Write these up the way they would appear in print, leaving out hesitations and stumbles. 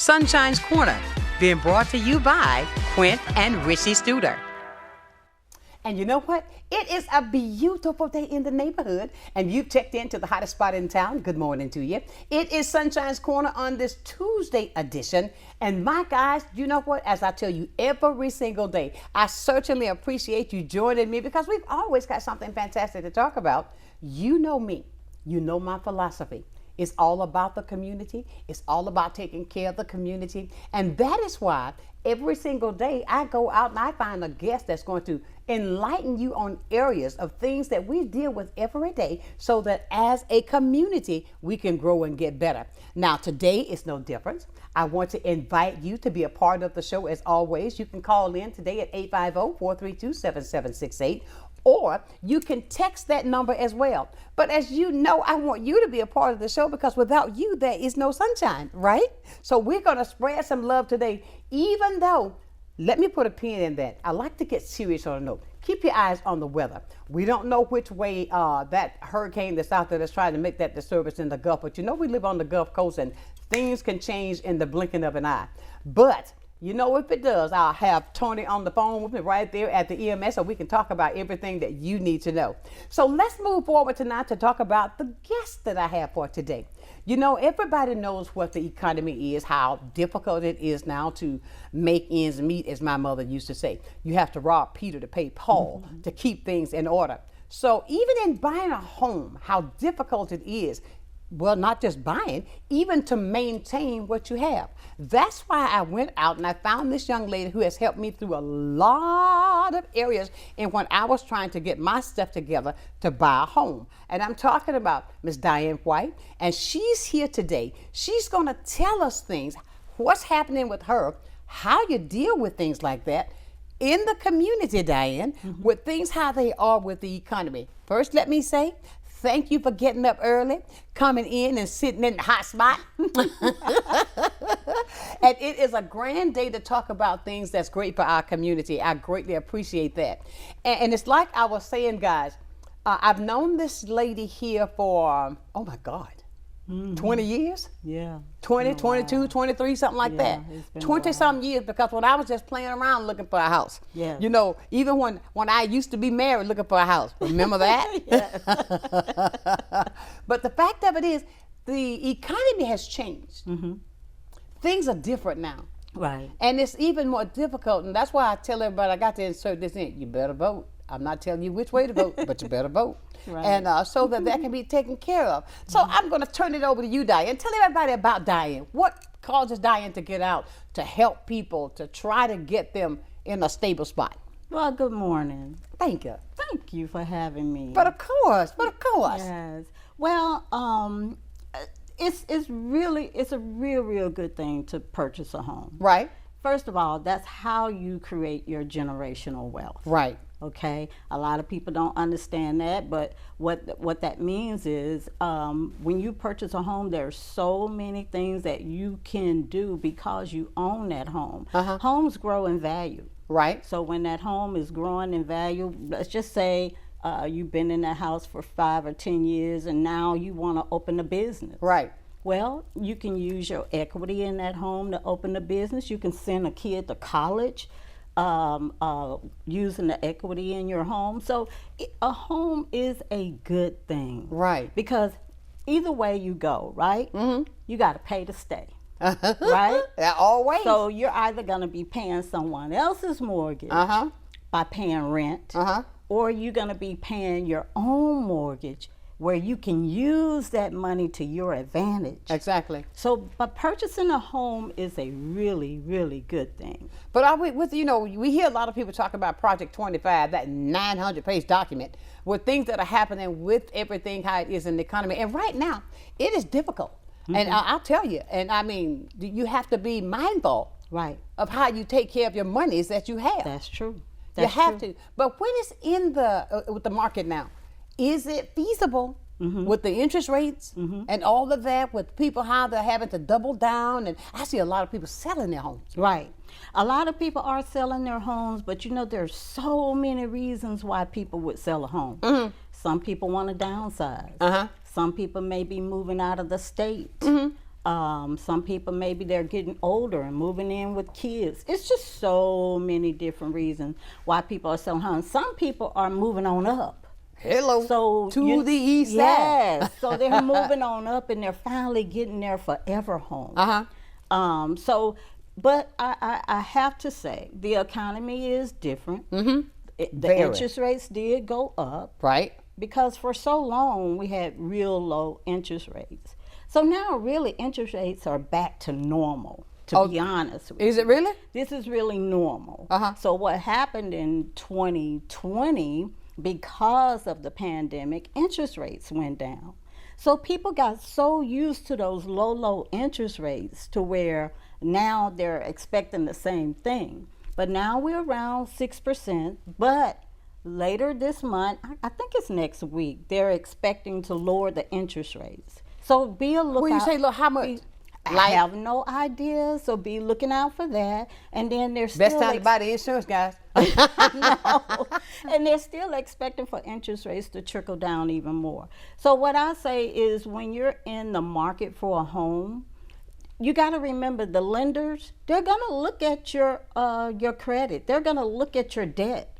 Sunshine's Corner, being brought to you by Quint and Richie Studer. And you know what? It is a beautiful day in the neighborhood, and you've checked into the hottest spot in town. Good morning to you. It is Sunshine's Corner on this Tuesday edition. And my guys, you know what? As I tell you every single day, I certainly appreciate you joining me because we've always got something fantastic to talk about. You know me. You know my philosophy. It's all about the community. It's all about taking care of the community. And that is why every single day I go out and I find a guest that's going to enlighten you on areas of things that we deal with every day so that as a community, we can grow and get better. Now, today is no different. I want to invite you to be a part of the show as always. You can call in today at 850-432-7768. Or you can text that number as well. But as you know, I want you to be a part of the show because without you, there is no sunshine, right? So we're going to spread some love today, even though, let me put a pin in that. I like to get serious on a note. Keep your eyes on the weather. We don't know which way that hurricane that's out there that's trying to make that disturbance in the Gulf. But you know we live on the Gulf Coast and things can change in the blinking of an eye. But you know, if it does, I'll have Tony on the phone with me right there at the EMS so we can talk about everything that you need to know. So let's move forward tonight to talk about the guest that I have for today. You know, everybody knows what the economy is, how difficult it is now to make ends meet, as my mother used to say. You have to rob Peter to pay Paul to keep things in order. So even in buying a home, how difficult it is. Well, not just buying, even to maintain what you have. That's why I went out and I found this young lady who has helped me through a lot of areas in when I was trying to get my stuff together to buy a home. And I'm talking about Miss Diane White, and she's here today. She's going to tell us things, what's happening with her, how you deal with things like that in the community, Diane, with things how they are with the economy. First, let me say, thank you for getting up early, coming in and sitting in the hot spot. And it is a grand day to talk about things that's great for our community. I greatly appreciate that. And it's like I was saying, guys, I've known this lady here for, oh my God, 20 years? Yeah. 20, 22, 23, something like that. 20 something years, because when I was just playing around looking for a house. Yeah. You know, even when I used to be married looking for a house. Remember that? But the fact of it is, the economy has changed. Things are different now. Right. And it's even more difficult, and that's why I tell everybody, I got to insert this in, you better vote. I'm not telling you which way to vote, but you better vote. Right. And so that can be taken care of. So I'm going to turn it over to you, Diane. Tell everybody about Diane. What causes Diane to get out to help people, to try to get them in a stable spot? Well, good morning. Thank you. Thank you for having me. But of course. Yes. Well, it's a real good thing to purchase a home. Right. First of all, that's how you create your generational wealth. Right. Okay, a lot of people don't understand that, but what that means is when you purchase a home, there are so many things that you can do because you own that home. Homes grow in value. Right. So when that home is growing in value, let's just say you've been in that house for 5 or 10 years and now you want to open a business. Right. Well, you can use your equity in that home to open a business. You can send a kid to college using the equity in your home. So a home is a good thing. Right. Because either way you go, right? You got to pay to stay. Right? Always. So you're either going to be paying someone else's mortgage by paying rent, or you're going to be paying your own mortgage where you can use that money to your advantage. Exactly. So, but purchasing a home is a really, really good thing. But we hear a lot of people talk about Project 25, that 900-page document with things that are happening with everything how it is in the economy. And right now, it is difficult. And I'll tell you, and I mean, you have to be mindful of how you take care of your monies that you have. That's true. You have to. But when it's in with the market now, is it feasible with the interest rates and all of that, with people how they're having to double down? And I see a lot of people selling their homes. Right. A lot of people are selling their homes, but you know, there's so many reasons why people would sell a home. Some people want to downsize. Some people may be moving out of the state. Some people, maybe they're getting older and moving in with kids. It's just so many different reasons why people are selling homes. Some people are moving on up. Hello. So to the east side. Yes. So they're moving on up and they're finally getting their forever home. But I have to say, the economy is different. The Very. interest rates did go up. Right. Because for so long we had real low interest rates. So now really interest rates are back to normal, to be honest with you. Is it really? This is really normal. So what happened in 2020, because of the pandemic, interest rates went down. So people got so used to those low interest rates to where now they're expecting the same thing. But now we're around 6%, but later this month, I think it's next week, they're expecting to lower the interest rates. So be a lookout. When you say, look, how much? I have no idea, so be looking out for that. And then they're still Best time to buy the insurance, guys. No. And they're still expecting for interest rates to trickle down even more. So what I say is, when you're in the market for a home, you got to remember the lenders, they're going to look at your credit. They're going to look at your debt.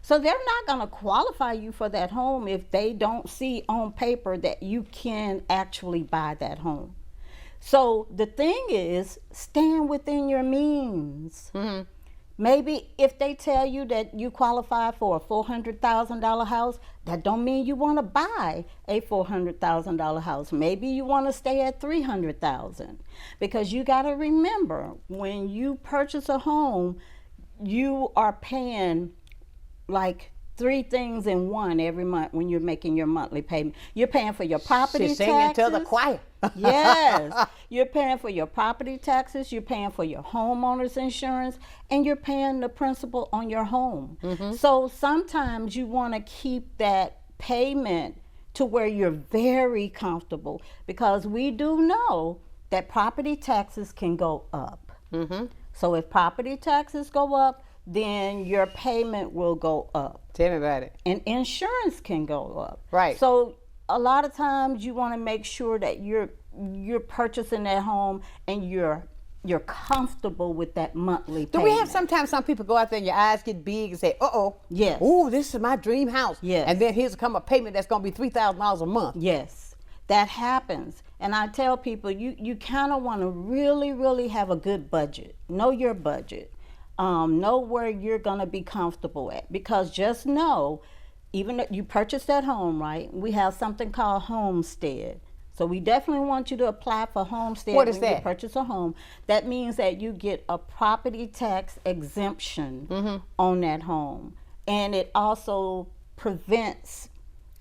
So they're not going to qualify you for that home if they don't see on paper that you can actually buy that home. So the thing is, stand within your means. Maybe if they tell you that you qualify for a $400,000 house, that don't mean you want to buy a $400,000 house. Maybe you want to stay at $300,000, because you got to remember, when you purchase a home, you are paying like 3 things in one every month when you're making your monthly payment. You're paying for your property taxes. Singing to the choir. Yes. You're paying for your property taxes, you're paying for your homeowner's insurance, and you're paying the principal on your home. So sometimes you want to keep that payment to where you're very comfortable, because we do know that property taxes can go up. So if property taxes go up, then your payment will go up. Tell me about it. And insurance can go up. Right. So a lot of times you want to make sure that you're purchasing that home and you're comfortable with that monthly payment. Do we have sometimes some people go out there and your eyes get big and say, Yes. Oh, this is my dream house. Yes. And then here's come a payment that's going to be $3,000 a month. Yes, that happens. And I tell people, you kind of want to really, really have a good budget. Know your budget. Know where you're going to be comfortable at, because just know, even if you purchase that home, right, we have something called homestead. So we definitely want you to apply for homestead. What is when that? you purchase a home. That means that you get a property tax exemption on that home. And it also prevents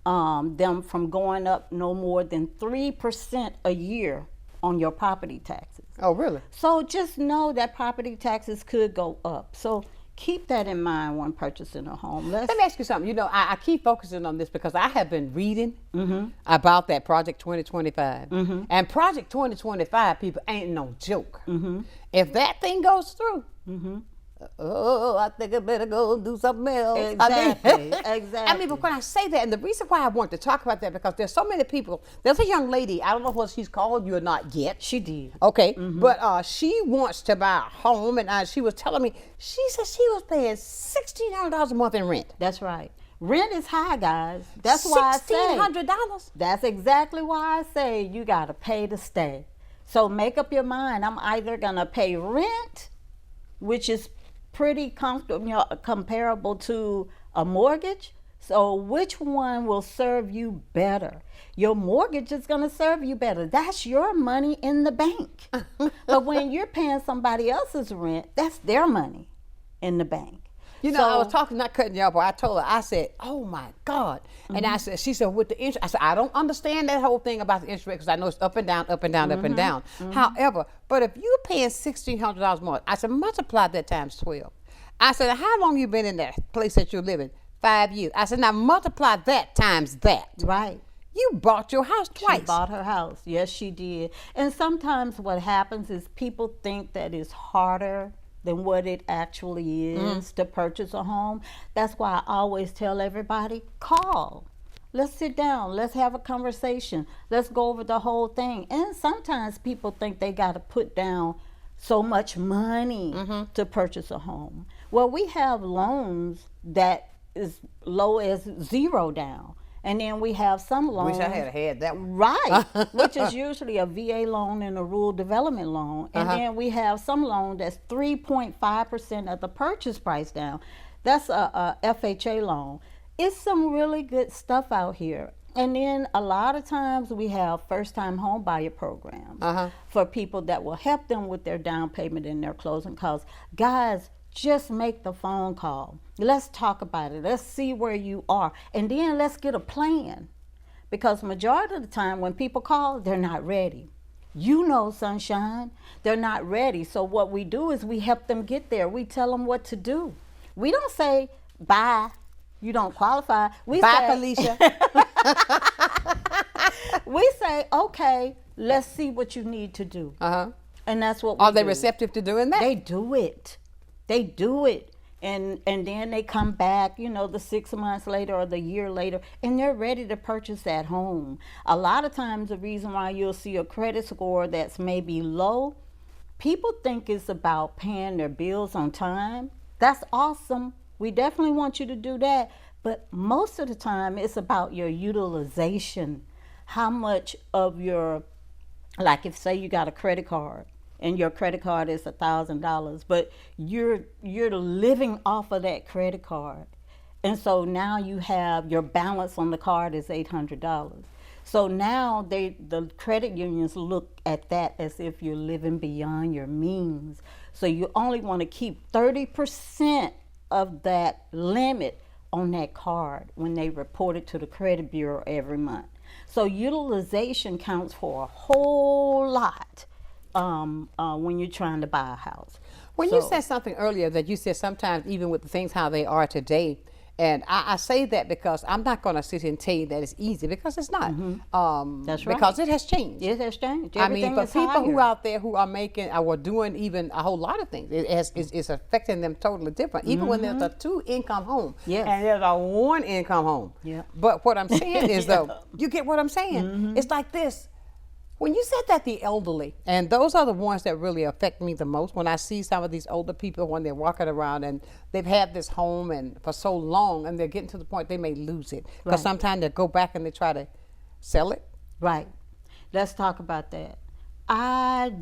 them from going up no more than 3% a year on your property taxes. Oh, really? So just know that property taxes could go up. So keep that in mind when purchasing a home. Let me ask you something. You know, I keep focusing on this because I have been reading about that Project 2025. And Project 2025, people, ain't no joke. If that thing goes through, I think I better go do something else. Exactly. I mean, but when I say that, and the reason why I want to talk about that, because there's so many people. There's a young lady, I don't know whether she's called you or not yet. She did. Okay, but she wants to buy a home, and she was telling me, she said she was paying $1,600 a month in rent. That's right. Rent is high, guys. That's why I say $1,600. That's exactly why I say you got to pay to stay. So make up your mind. I'm either going to pay rent, which is pretty comfortable, comparable to a mortgage. So which one will serve you better? Your mortgage is going to serve you better. That's your money in the bank. But when you're paying somebody else's rent, that's their money in the bank. You know, I was talking, not cutting you off, but I told her, I said, oh my God. And I said, she said, with the interest, I said, I don't understand that whole thing about the interest rate, because I know it's up and down, up and down, up and down. However, but if you're paying $1,600 more, I said, multiply that times 12. I said, how long you been in that place that you're living? 5 years. I said, now multiply that times that. Right. You bought your house twice. She bought her house. Yes, she did. And sometimes what happens is people think that it's harder than what it actually is to purchase a home. That's why I always tell everybody, call. Let's sit down. Let's have a conversation. Let's go over the whole thing. And sometimes people think they got to put down so much money to purchase a home. Well, we have loans that is low as 0 down. And then we have some loans. Wish I had that one. Right, which is usually a VA loan and a rural development loan. And then we have some loan that's 3.5% of the purchase price down. That's a FHA loan. It's some really good stuff out here. And then a lot of times we have first-time home buyer programs for people that will help them with their down payment and their closing costs. Guys, just make the phone call. Let's talk about it. Let's see where you are. And then let's get a plan. Because majority of the time when people call, they're not ready. You know, Sonshine, they're not ready. So what we do is we help them get there. We tell them what to do. We don't say, bye, you don't qualify. We Bye, say, Felicia. we say, okay, let's see what you need to do. And that's what we Are they do. receptive to doing that? They do it. They do it. And then they come back, you know, the 6 months later or the year later, and they're ready to purchase that home. A lot of times the reason why you'll see a credit score that's maybe low, people think it's about paying their bills on time. That's awesome. We definitely want you to do that. But most of the time it's about your utilization. How much of your, like if say you got a credit card, and your credit card is $1,000, but you're living off of that credit card, and so now you have your balance on the card is $800. So now the credit unions look at that as if you're living beyond your means. So you only want to keep 30% of that limit on that card when they report it to the credit bureau every month. So utilization counts for a whole lot. When you're trying to buy a house. When you said something earlier that you said sometimes even with the things how they are today, and I say that because I'm not going to sit here and tell you that it's easy, because it's not. That's right. Because it has changed. It has changed. I mean, for is people who higher. out there who are making or doing even a whole lot of things, it's affecting them totally different. Even when there's a 2-income home Yes. and there's a 1-income home. Yeah. But what I'm saying is though, you get what I'm saying? It's like this. When you said that the elderly, and those are the ones that really affect me the most, when I see some of these older people when they're walking around and they've had this home and for so long and they're getting to the point they may lose it. Because Right. sometimes they go back and they try to sell it. Right. Let's talk about that. I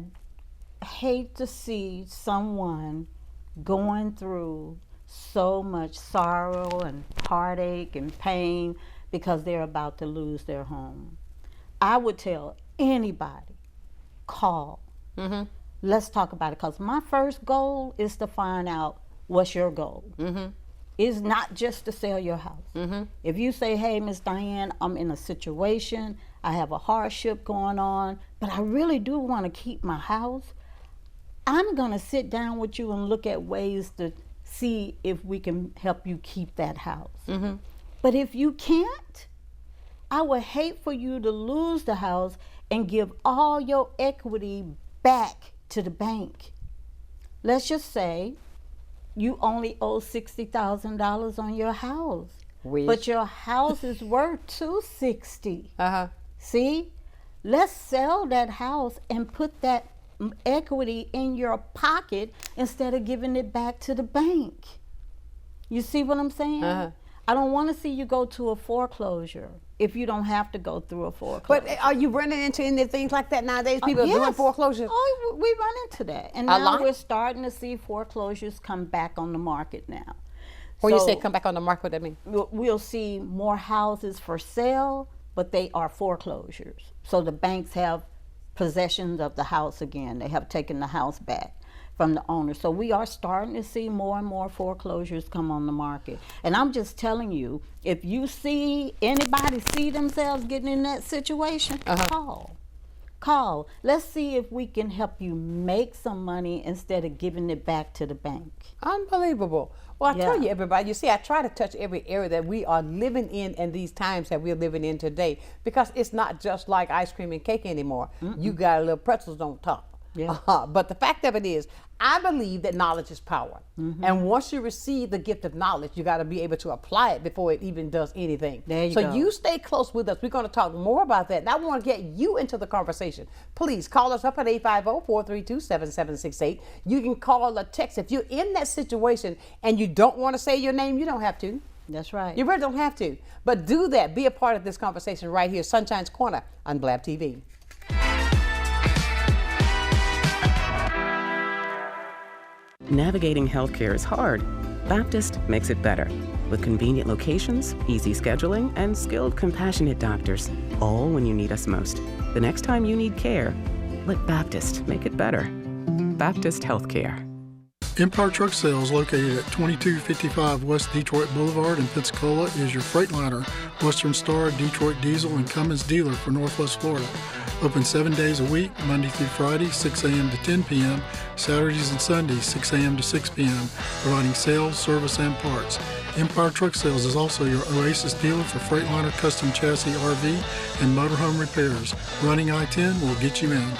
hate to see someone going through so much sorrow and heartache and pain because they're about to lose their home. I would tell anybody, call. Let's talk about it, because my first goal is to find out what's your goal. It's not just to sell your house. If you say, hey, Miss Diane, I'm in a situation, I have a hardship going on, but I really do want to keep my house, I'm going to sit down with you and look at ways to see if we can help you keep that house. But if you can't, I would hate for you to lose the house and give all your equity back to the bank. Let's just say you only owe $60,000 on your house, but your house is worth $260,000. See, let's sell that house and put that equity in your pocket instead of giving it back to the bank. You see what I'm saying? I don't want to see you go to a foreclosure if you don't have to go through a foreclosure. But are you running into any things like that nowadays? People are doing Yes. foreclosures? Oh, we run into that. And A now lot? we're starting to see foreclosures come back on the market now. When you So say come back on the market, what that mean? we'll see more houses for sale, but they are foreclosures. So the banks have possessions of the house again. They have taken the house back from the owner. So we are starting to see more and more foreclosures come on the market. And I'm just telling you, if you see anybody see themselves getting in that situation, call. Let's see if we can help you make some money instead of giving it back to the bank. Unbelievable. Well, I tell Yeah. you, everybody, you see, I try to touch every area that we are living in and these times that we're living in today, because it's not just like ice cream and cake anymore. You got a little pretzels on top. Yeah. But the fact of it is, I believe that knowledge is power. And once you receive the gift of knowledge, you got to be able to apply it before it even does anything. There you so go. you stay close with us. We're going to talk more about that. And I want to get you into the conversation. Please call us up at 850-432-7768. You can call or text. If you're in that situation and you don't want to say your name, you don't have to. That's right. You really don't have to. But do that. Be a part of this conversation right here, Sunshine's Corner on Blab TV. Navigating healthcare is hard. Baptist makes it better. With convenient locations, easy scheduling, and skilled, compassionate doctors, all when you need us most. The next time you need care, let Baptist make it better. Baptist Healthcare. Empire Truck Sales, located at 2255 West Detroit Boulevard in Pensacola, is your Freightliner, Western Star, Detroit Diesel, and Cummins dealer for Northwest Florida. Open 7 days a week, Monday through Friday, 6 a.m. to 10 p.m., Saturdays and Sundays, 6 a.m. to 6 p.m., providing sales, service, and parts. Empire Truck Sales is also your Oasis dealer for Freightliner custom chassis RV and motorhome repairs. Running I-10 will get you in.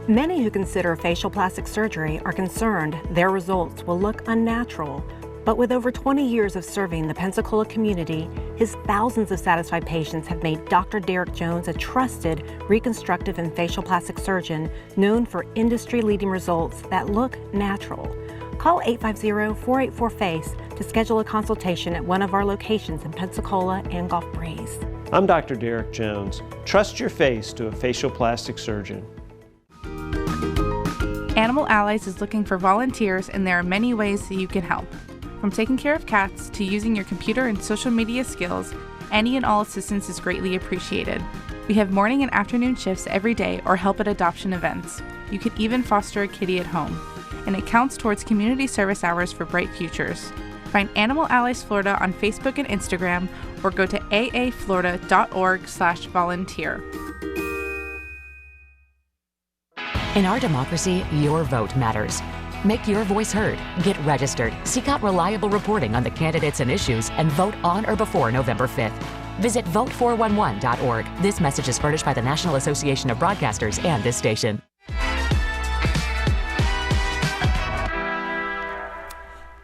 Many who consider facial plastic surgery are concerned their results will look unnatural. But with over 20 years of serving the Pensacola community, his thousands of satisfied patients have made Dr. Derek Jones a trusted reconstructive and facial plastic surgeon known for industry-leading results that look natural. Call 850-484-FACE to schedule a consultation at one of our locations in Pensacola and Gulf Breeze. I'm Dr. Derek Jones. Trust your face to a facial plastic surgeon. Animal Allies is looking for volunteers, and there are many ways that you can help. From taking care of cats to using your computer and social media skills, any and all assistance is greatly appreciated. We have morning and afternoon shifts every day or help at adoption events. You can even foster a kitty at home. And it counts towards community service hours for bright futures. Find Animal Allies Florida on Facebook and Instagram or go to aaflorida.org/volunteer. In our democracy, your vote matters. Make your voice heard. Get registered. Seek out reliable reporting on the candidates and issues and vote on or before November 5th. Visit vote411.org. This message is furnished by the National Association of Broadcasters and this station.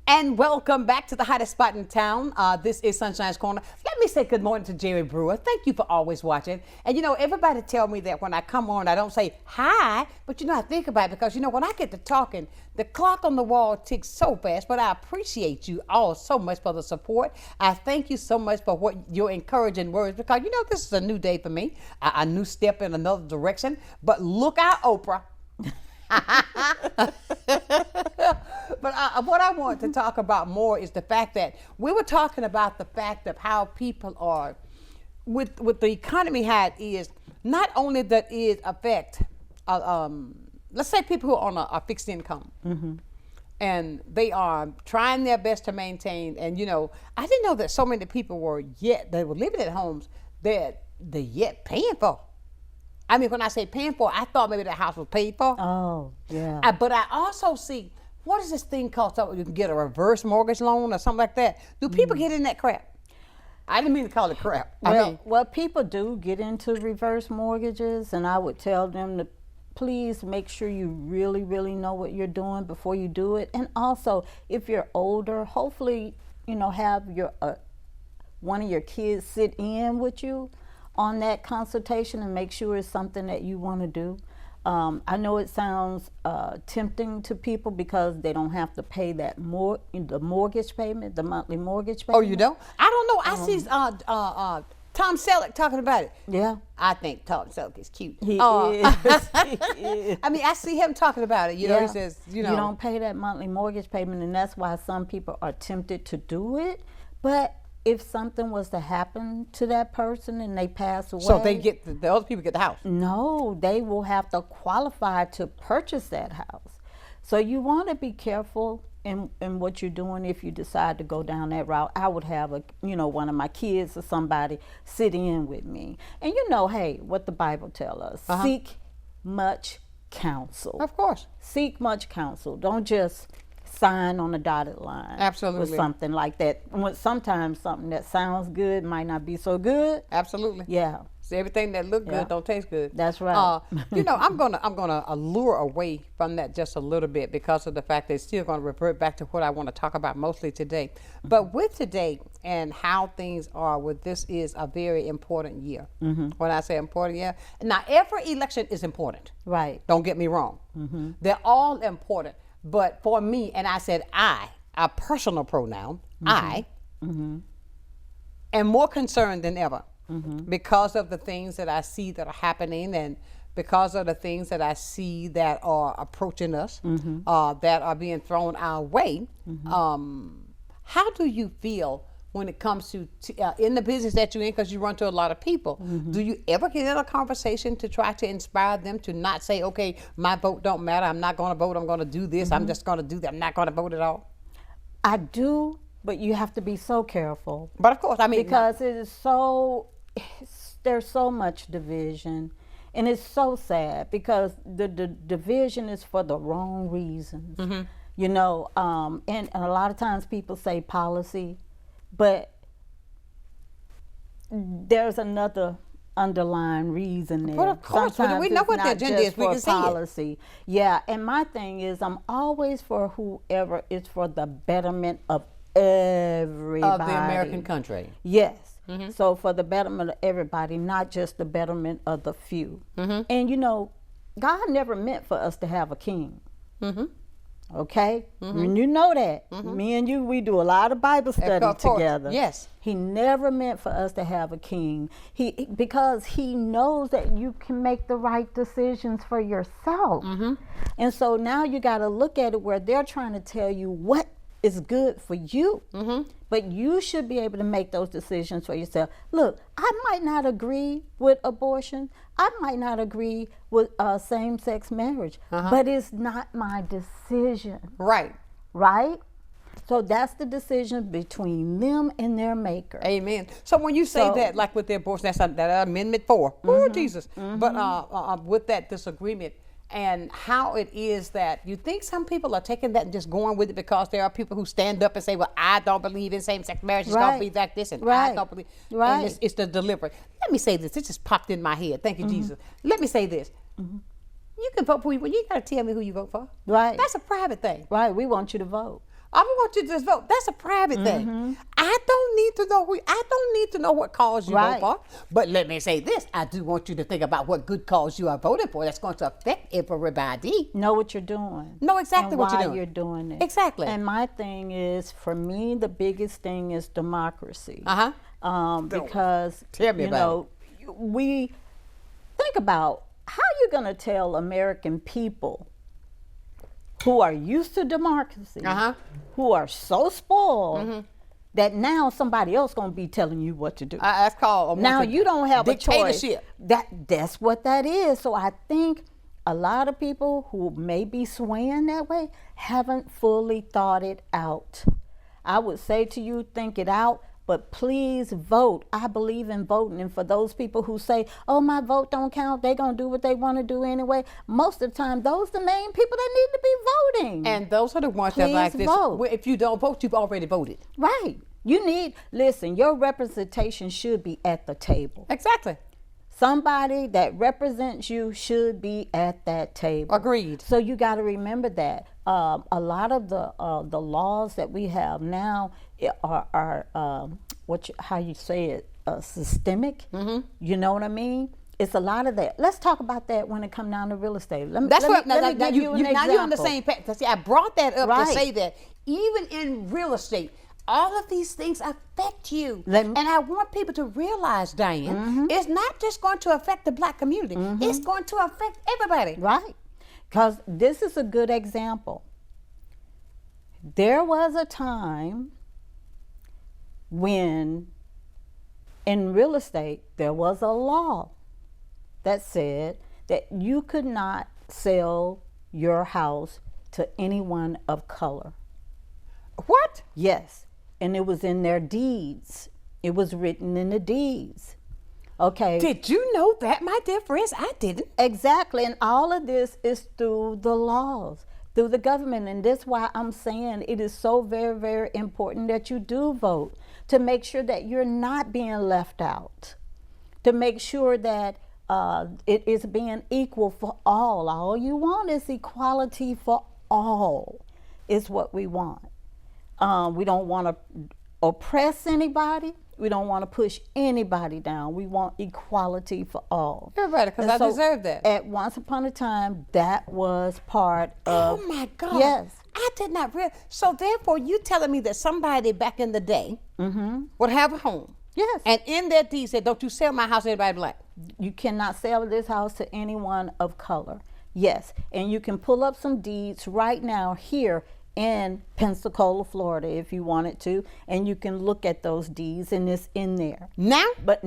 And welcome back to the hottest spot in town. This is Sunshine's Corner. Let me say good morning to Jerry Brewer. Thank you for always watching. And you know, everybody tell me that when I come on, I don't say hi, but you know, I think about it because you know, when I get to talking, the clock on the wall ticks so fast. But I appreciate you all so much for the support. I thank you so much for what your encouraging words, because you know, this is a new day for me, a new step in another direction. But look out, Oprah. But what I want to talk about more is the fact that we were talking about the fact of how people are, with the economy how it is, not only that it affect, let's say people who are on a fixed income, and they are trying their best to maintain, and you know, I didn't know that so many people they were living at homes that they're yet paying for. I mean, when I say paying for, I thought maybe the house was paid for. Oh, yeah. But I also see, what is this thing called? So you can get a reverse mortgage loan or something like that. Do people get in that crap? I didn't mean to call it crap. Well, people do get into reverse mortgages, and I would tell them to please make sure you really, really know what you're doing before you do it. And also, if you're older, hopefully, you know, have your one of your kids sit in with you on that consultation and make sure it's something that you want to do. I know it sounds tempting to people because they don't have to pay that the mortgage payment, the monthly mortgage payment. Oh, you don't? I don't know. I see Tom Selleck talking about it. Yeah. I think Tom Selleck is cute. He is. I mean, I see him talking about it. You know, he says, you know. You don't pay that monthly mortgage payment, and that's why some people are tempted to do it. But if something was to happen to that person and they pass away. So they get, the other people get the house? No, they will have to qualify to purchase that house. So you want to be careful in what you're doing if you decide to go down that route. I would have one of my kids or somebody sit in with me. And you know, hey, what the Bible tells us, seek much counsel. Of course. Seek much counsel. Don't just sign on a dotted line. Absolutely. With something like that. Sometimes something that sounds good might not be so good. Absolutely. Yeah. So everything that look good don't taste good. That's right. I'm gonna allure away from that just a little bit because of the fact that it's still gonna revert back to what I want to talk about mostly today. But with today and how things are with this is a very important year. When I say important year, now every election is important. Right. Don't get me wrong. They're all important. But for me, and I said a personal pronoun, I am more concerned than ever. Because of the things that I see that are happening and because of the things that I see that are approaching us, that are being thrown our way. How do you feel when it comes to in the business that you're in, because you run to a lot of people? Do you ever get in a conversation to try to inspire them to not say, okay, my vote don't matter, I'm not going to vote, I'm going to do this, I'm just going to do that, I'm not going to vote at all? I do, but you have to be so careful. But of course, I mean, because it is so, there's so much division, and it's so sad because the division is for the wrong reasons. You know, and a lot of times people say policy, but there's another underlying reason there. But of course, we know what the agenda is. We can see policy. Yeah, and my thing is, I'm always for whoever is for the betterment of everybody. Of the American country. Yes. So for the betterment of everybody, not just the betterment of the few. And you know, God never meant for us to have a king. Okay? And you know that. Me and you, we do a lot of Bible study together. Yes. He never meant for us to have a king. Because he knows that you can make the right decisions for yourself. And so now you got to look at it where they're trying to tell you what is good for you. But you should be able to make those decisions for yourself. Look, I might not agree with abortion. I might not agree with same-sex marriage, but it's not my decision. Right. Right? So that's the decision between them and their maker. Amen. So when you say that, like with the abortion, that's that Amendment 4. Oh, Jesus. But with that disagreement, and how it is that you think some people are taking that and just going with it because there are people who stand up and say, well, I don't believe in same-sex marriage, it's going to be like this, and I don't believe. And it's the delivery. Let me say this. It just popped in my head. Thank you, Jesus. Let me say this. You can vote for people. You got to tell me who you vote for. Right. That's a private thing. Right. We want you to vote. I want you to just vote. That's a private thing. I don't need to know I don't need to know what cause you vote for. But let me say this. I do want you to think about what good cause you are voting for. That's going to affect everybody. Know what you're doing. Know exactly what you're doing. Why you're doing it. Exactly. And my thing is, for me, the biggest thing is democracy. Because, you know, we think about how you're going to tell American people who are used to democracy, who are so spoiled that now somebody else gonna be telling you what to do. That's called now you don't have a choice. Dictatorship. That's what that is. So I think a lot of people who may be swaying that way haven't fully thought it out. I would say to you, think it out. But please vote. I believe in voting. And for those people who say, oh, my vote don't count, they're going to do what they want to do anyway, most of the time, those are the main people that need to be voting. And those are the ones that like this. Vote. If you don't vote, you've already voted. Right. Listen, your representation should be at the table. Exactly. Somebody that represents you should be at that table. Agreed. So you got to remember that. A lot of the laws that we have now are how you say it, systemic. You know what I mean? It's a lot of that. Let's talk about that when it comes down to real estate. Now you're on the same page. See, I brought that up to say that even in real estate, all of these things affect you. And I want people to realize, Diane, it's not just going to affect the black community. It's going to affect everybody. Right. Because this is a good example. There was a time when in real estate there was a law that said that you could not sell your house to anyone of color. What? Yes. And it was in their deeds. It was written in the deeds. Okay. Did you know that, my dear friends? I didn't. Exactly. And all of this is through the laws, through the government. And that's why I'm saying it is so very, very important that you do vote, to make sure that you're not being left out, to make sure that it is being equal for all. All you want is equality for all, is what we want. We don't want to oppress anybody. We don't want to push anybody down. We want equality for all. You're right, because I deserve that. At once upon a time, that was part of. Oh my God. Yes. I did not realize. So therefore, you telling me that somebody back in the day would have a home. Yes. And in their deed said, don't you sell my house to anybody black. You cannot sell this house to anyone of color. Yes. And you can pull up some deeds right now here in Pensacola, Florida, if you wanted to, and you can look at those deeds, and it's in there now. But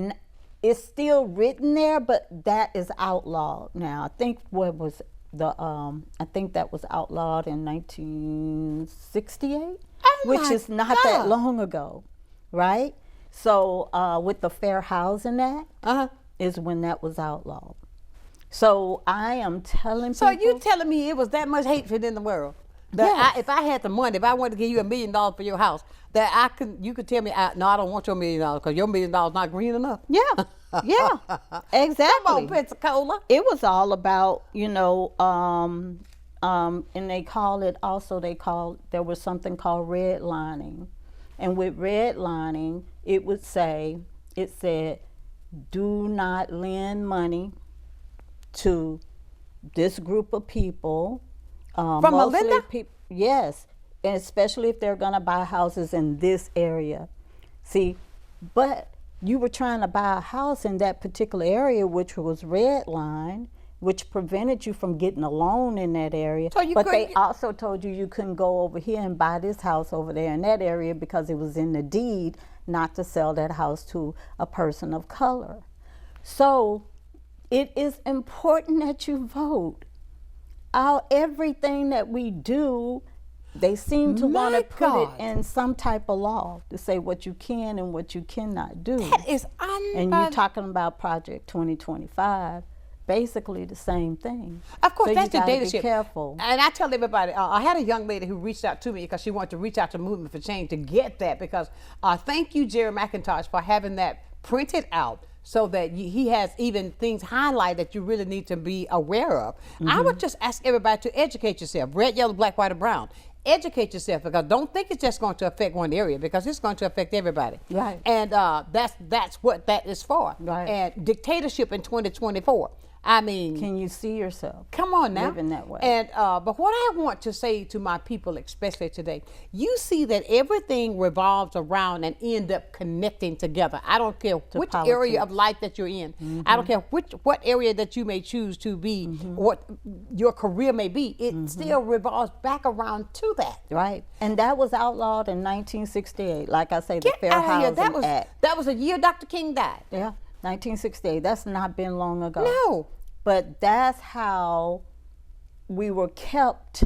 it's still written there, but that is outlawed now. I think what was the I think that was outlawed in 1968, which is not that long ago, right? So with the Fair Housing Act, is when that was outlawed. So I am telling people. So you telling me it was that much hatred in the world? That if I had the money, if I wanted to give you $1 million for your house, that you could tell me, no, I don't want your $1 million because your $1 million not green enough. Yeah, yeah, exactly. Come on, Pensacola. It was all about, and they call it also. There was something called redlining, and with redlining, it said, do not lend money to this group of people. From a lender? Yes, and especially if they're going to buy houses in this area. See, but you were trying to buy a house in that particular area, which was red line, which prevented you from getting a loan in that area. So but they also told you couldn't go over here and buy this house over there in that area because it was in the deed not to sell that house to a person of color. So it is important that you vote. Everything that we do, they seem to want to put it in some type of law to say what you can and what you cannot do. That is unbelievable. And you're talking about Project 2025, basically the same thing. Of course, so that's the data be ship. Careful. And I tell everybody, I had a young lady who reached out to me because she wanted to reach out to Movement for Change to get that, because thank you, Jerry McIntosh, for having that printed out, so that he has even things highlighted that you really need to be aware of. I would just ask everybody to educate yourself. Red, yellow, black, white, or brown. Educate yourself, because don't think it's just going to affect one area, because it's going to affect everybody. Right. And that's what that is for. Right. And dictatorship in 2024. I mean, can you see yourself? Come on now. Living that way. And but what I want to say to my people, especially today, you see that everything revolves around and end up connecting together. I don't care which area of life that you're in. I don't care what area that you may choose to be, what your career may be. It still revolves back around to that. Right. And that was outlawed in 1968. Like I say, the Fair Housing Act. That was a year Dr. King died. Yeah. 1968. That's not been long ago. No. But that's how we were kept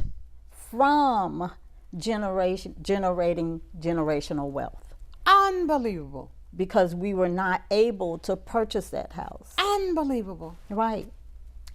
from generating generational wealth. Unbelievable. Because we were not able to purchase that house. Unbelievable. Right.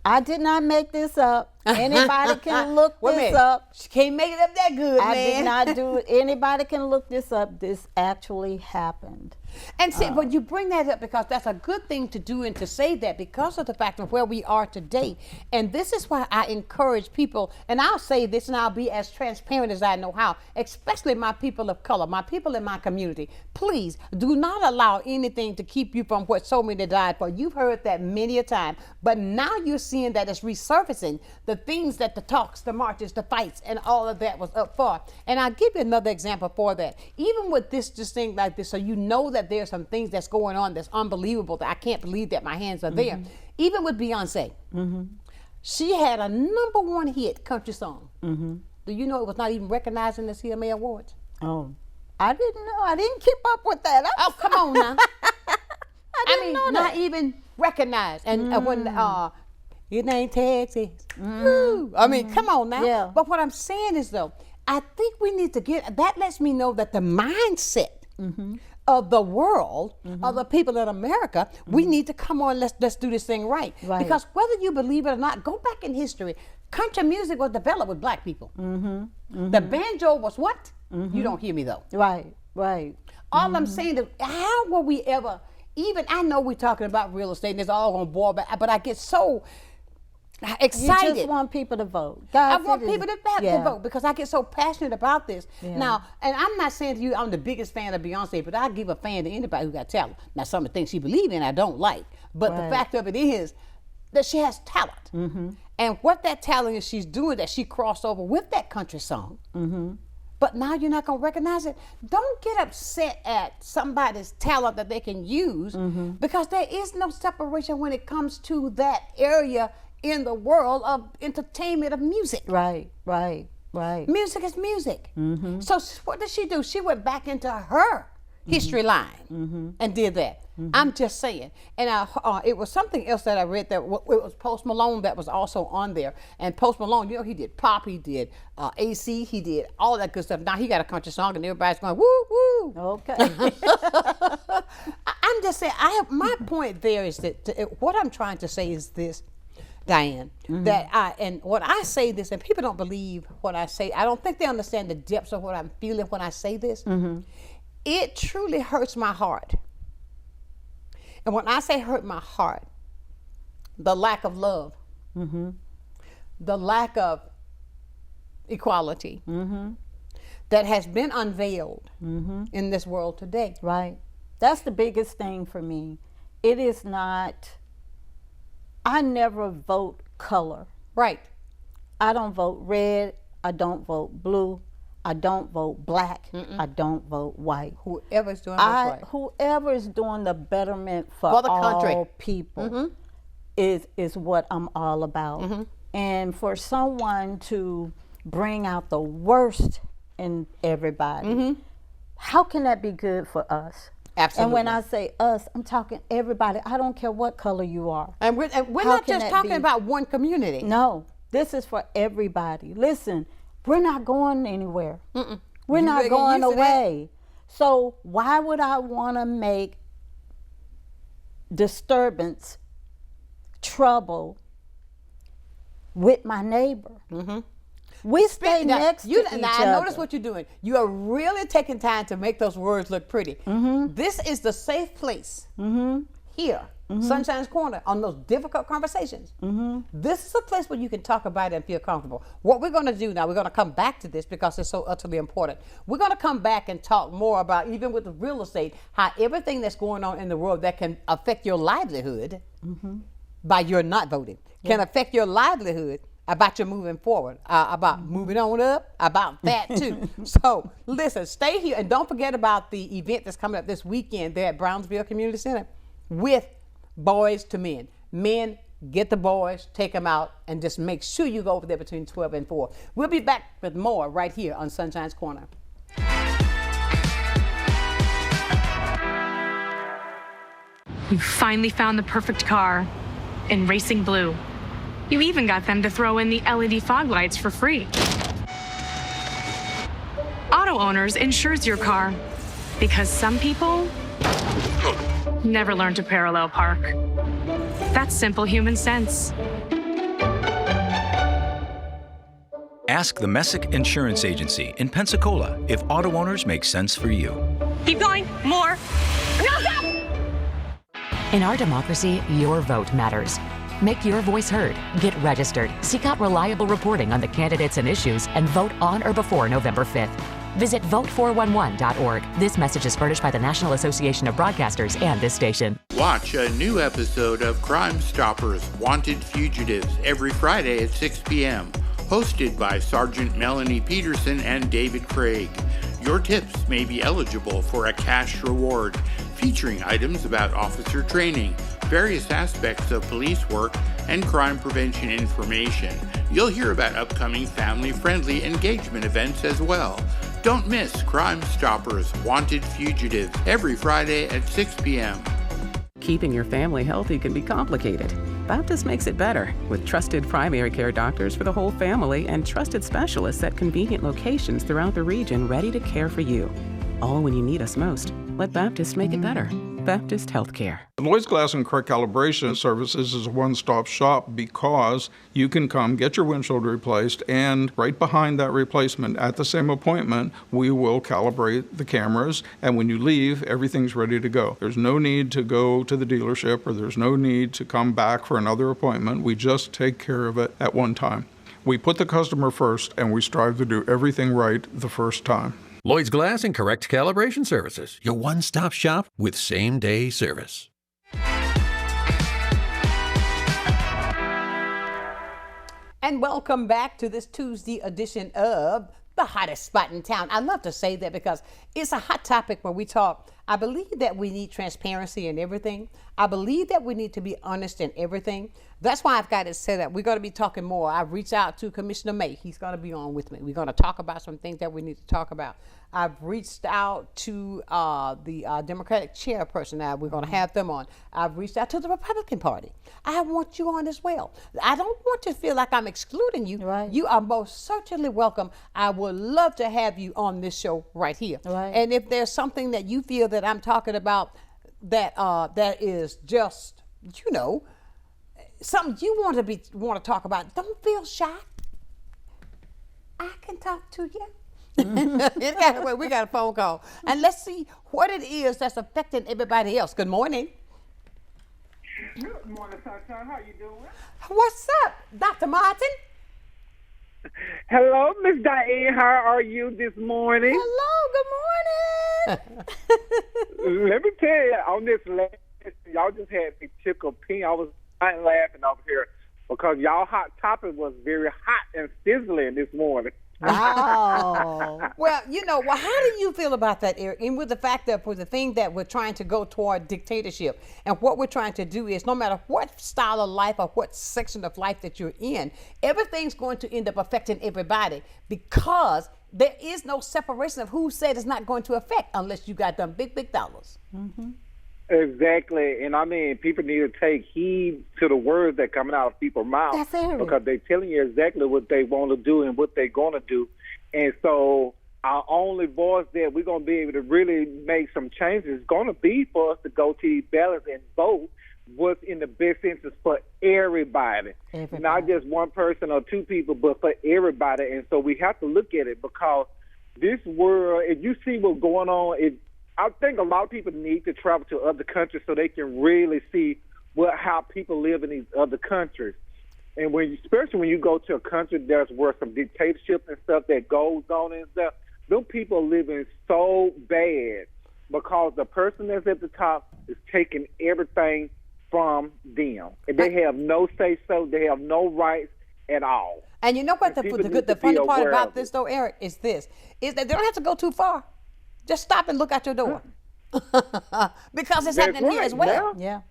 I did not make this up. Anybody can look this up. She can't make it up that good, I man. did not do it. Anybody can look this up. This actually happened. And see, but you bring that up because that's a good thing to do and to say that, because of the fact of where we are today. And this is why I encourage people, and I'll say this and I'll be as transparent as I know how, especially my people of color, my people in my community. Please do not allow anything to keep you from what so many died for. You've heard that many a time, but now you're seeing that it's resurfacing, the things that the talks, the marches, the fights, and all of that was up for. And I'll give you another example for that. Even with this thing like this, so you know that there's some things that's going on that's unbelievable, that I can't believe that my hands are there. Even with Beyonce, she had a #1 hit country song. Do you know it was not even recognized in the CMA Awards? Oh, I didn't know. I didn't keep up with that. Oh, come on now. I didn't know that. Not even recognized. And when it ain't Texas. Woo. I mean, come on now. Yeah. But what I'm saying is, though, I think we need to that lets me know that the mindset of the world, of the people in America, we need to come on, let's do this thing right. Because whether you believe it or not, go back in history, country music was developed with black people. The banjo was what? You don't hear me though. Right. All I'm saying is, how will we ever even I know we're talking about real estate and it's all on board, but I get so excited. You just want people to vote. I want people to vote because I get so passionate about this. Yeah. Now, and I'm not saying to you I'm the biggest fan of Beyonce, but I give a fan to anybody who got talent. Now, some of the things she believes in I don't like, but the fact of it is that she has talent. Mm-hmm. And what that talent is she's doing, that she crossed over with that country song. Mm-hmm. But now you're not going to recognize it. Don't get upset at somebody's talent that they can use because there is no separation when it comes to that area in the world of entertainment, of music. Right. Music is music. Mm-hmm. So what did she do? She went back into her history line and did that. I'm just saying. And it was something else that I read that it was Post Malone that was also on there. And Post Malone, you know, he did pop, he did AC, he did all that good stuff. Now he got a country song and everybody's going, woo, woo. Okay. I'm just saying, my point there is that what I'm trying to say is this, Diane, and when I say this, and people don't believe what I say, I don't think they understand the depths of what I'm feeling when I say this. It truly hurts my heart. And when I say hurt my heart, the lack of love, the lack of equality that has been unveiled in this world today. Right. That's the biggest thing for me. It is not, I never vote color. Right. I don't vote red. I don't vote blue. I don't vote black. I don't vote white. Whoever's doing what's right. Whoever is doing the betterment for the all country. people is what I'm all about. And for someone to bring out the worst in everybody, how can that be good for us? Absolutely. And when I say us, I'm talking everybody. I don't care what color you are. And we're not just talking about one community. No, this is for everybody. Listen, we're not going anywhere. We're not going away. So why would I want to make disturbance, trouble with my neighbor? We stay next to each other. I notice what you're doing. You are really taking time to make those words look pretty. This is the safe place here, Sunshine's Corner, on those difficult conversations. This is a place where you can talk about it and feel comfortable. What we're going to do now, we're going to come back to this because it's so utterly important. We're going to come back and talk more about, even with the real estate, how everything that's going on in the world that can affect your livelihood by your not voting can affect your livelihood about your moving forward, about moving on up, about that too. So listen, stay here and don't forget about the event that's coming up this weekend there at Brownsville Community Center with Boys to Men. Men, get the boys, take them out, and just make sure you go over there between 12 and 4. We'll be back with more right here on Sunshine's Corner. You finally found the perfect car in racing blue. You even got them to throw in the LED fog lights for free. Auto Owners insures your car because some people never learn to parallel park. That's simple human sense. Ask the Messick Insurance Agency in Pensacola if auto owners make sense for you. Keep going, more. No, stop! In our democracy, your vote matters. Make your voice heard. Get registered. Seek out reliable reporting on the candidates and issues and vote on or before November 5th. Visit vote411.org. This message is furnished by the National Association of Broadcasters and this station. Watch a new episode of Crime Stoppers Wanted Fugitives every Friday at 6 p.m. Hosted by Sergeant Melanie Peterson and David Craig. Your tips may be eligible for a cash reward, featuring items about officer training, various aspects of police work, and crime prevention information. You'll hear about upcoming family-friendly engagement events as well. Don't miss Crime Stoppers Wanted Fugitives every Friday at 6 p.m. Keeping your family healthy can be complicated. Baptist makes it better with trusted primary care doctors for the whole family and trusted specialists at convenient locations throughout the region ready to care for you. All when you need us most. Let Baptist make it better. Baptist Healthcare. Lloyd's Glass and Correct Calibration Services is a one-stop shop because you can come get your windshield replaced, and right behind that replacement at the same appointment, we will calibrate the cameras, and when you leave, everything's ready to go. There's no need to go to the dealership, or there's no need to come back for another appointment. We just take care of it at one time. We put the customer first, and we strive to do everything right the first time. Lloyd's Glass and Correct Calibration Services, your one-stop shop with same-day service. And welcome back to this Tuesday edition of the hottest spot in town. I love to say that because it's a hot topic when we talk. I believe that we need transparency in everything. I believe that we need to be honest in everything. That's why I've got it set up. We're going to be talking more. I've reached out to Commissioner May. He's going to be on with me. We're going to talk about some things that we need to talk about. I've reached out to the Democratic chairperson. Now we're going to have them on. I've reached out to the Republican Party. I want you on as well. I don't want to feel like I'm excluding you. Right. You are most certainly welcome. I would love to have you on this show right here. Right. And if there's something that you feel that I'm talking about that that is just, you know, something you want to talk about, don't feel shy. I can talk to you. We got a phone call, and let's see what it is that's affecting everybody else. Good morning. Good morning, Sonshine. How you doing? What's up, Dr. Martin? Hello, Miss Diane. How are you this morning? Hello. Good morning. Let me tell you, on this last, y'all just had me tickled pink. I was laughing over here because y'all hot topic was very hot and sizzling this morning. Oh. Well, you know, how do you feel about that, Eric? And with the fact that with the thing that we're trying to go toward dictatorship, and what we're trying to do is no matter what style of life or what section of life that you're in, everything's going to end up affecting everybody because there is no separation of who said it's not going to affect unless you got them big dollars. Mm-hmm. Exactly. And I mean, people need to take heed to the words that coming out of people's mouths because they're telling you exactly what they want to do and what they're going to do. And so our only voice that we're going to be able to really make some changes is going to be for us to go to these ballots and vote what's in the best interest for everybody. Not just one person or two people, but for everybody. And so we have to look at it because this world, if you see what's going on, I think a lot of people need to travel to other countries so they can really see how people live in these other countries. And especially when you go to a country there's where some dictatorship and stuff that goes on and stuff, those people are living so bad because the person that's at the top is taking everything from them. And they have no say-so, they have no rights at all. And you know what the funny part about this, though, Eric, is that they don't have to go too far. Just stop and look out your door. Because it's happening here as well. Yeah.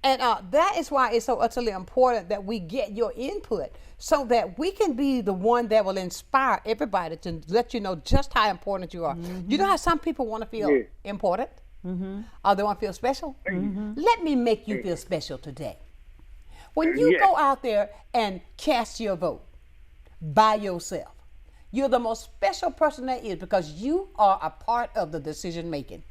And that is why it's so utterly important that we get your input so that we can be the one that will inspire everybody to let you know just how important you are. Mm-hmm. You know how some people want to feel important? Mm-hmm. Or they want to feel special? Mm-hmm. Let me make you feel special today. When you go out there and cast your vote by yourself, you're the most special person there is because you are a part of the decision making.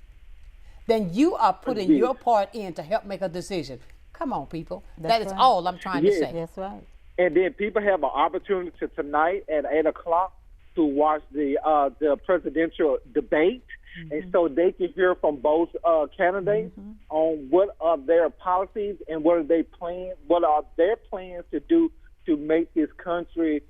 Then you are putting your part in to help make a decision. Come on, people. That is all I'm trying to say. That's right. And then people have an opportunity tonight at 8 o'clock to watch the presidential debate. Mm-hmm. And so they can hear from both candidates on what are their policies and what are their plans to do to make this country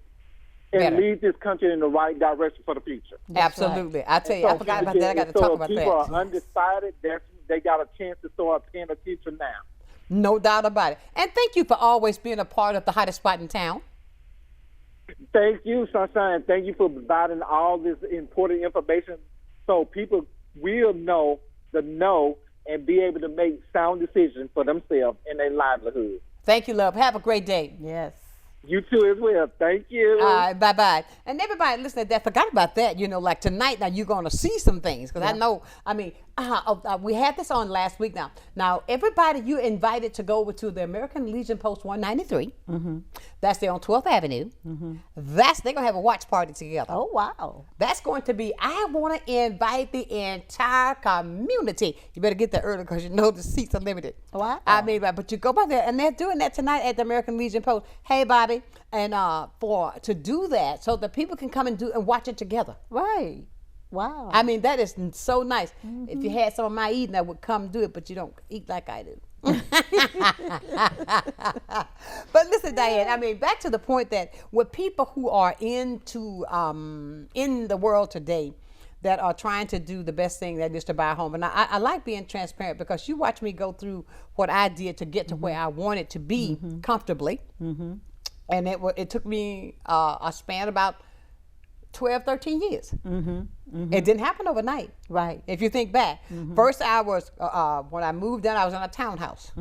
and lead this country in the right direction for the future. Absolutely. I tell you, I forgot about that. I got to talk about that. So people are undecided. They got a chance to start paying attention now. No doubt about it. And thank you for always being a part of the hottest spot in town. Thank you, Sonshine. Thank you for providing all this important information so people will know and be able to make sound decisions for themselves and their livelihood. Thank you, love. Have a great day. Yes. You too as well. Thank you. All right, bye-bye. And everybody listening to that, forgot about that. You know, like tonight, now you're going to see some things. Because I know, We had this on last week now. Now, everybody you invited to go over to the American Legion Post 193. That's there on 12th Avenue. They're going to have a watch party together. Oh, wow. That's going to be, I want to invite the entire community. You better get there early because you know the seats are limited. Wow. I mean, but you go by there, and they're doing that tonight at the American Legion Post. Hey, Bobby, and to do that so that people can come and watch it together. Right. Wow. I mean, that is so nice. If you had some of my eating, I would come do it, but you don't eat like I do. But listen, Diane, I mean, back to the point that with people who are into in the world today that are trying to do the best thing that is to buy a home. And I like being transparent because you watch me go through what I did to get to where I wanted to be comfortably. And it took me a span about 12, 13 years. It didn't happen overnight. Right. If you think back. First, I was, when I moved in, I was in a townhouse.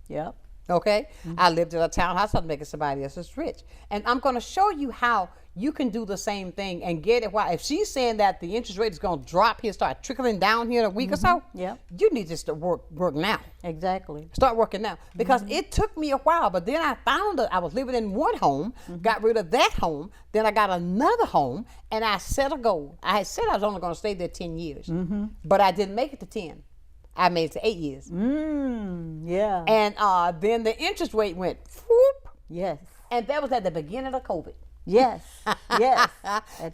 Yep. Okay? I lived in a townhouse. I was making somebody else's rich. And I'm going to show you how you can do the same thing and get it. Why? If she's saying that the interest rate is going to drop here, start trickling down here in a week or so, you need to start work now. Exactly. Start working now. Because it took me a while, but then I found that I was living in one home, got rid of that home, then I got another home, and I set a goal. I had said I was only going to stay there 10 years, but I didn't make it to 10. I made it to 8 years. Yeah. And then the interest rate went whoop. Yes. And that was at the beginning of COVID. Yes. Yes.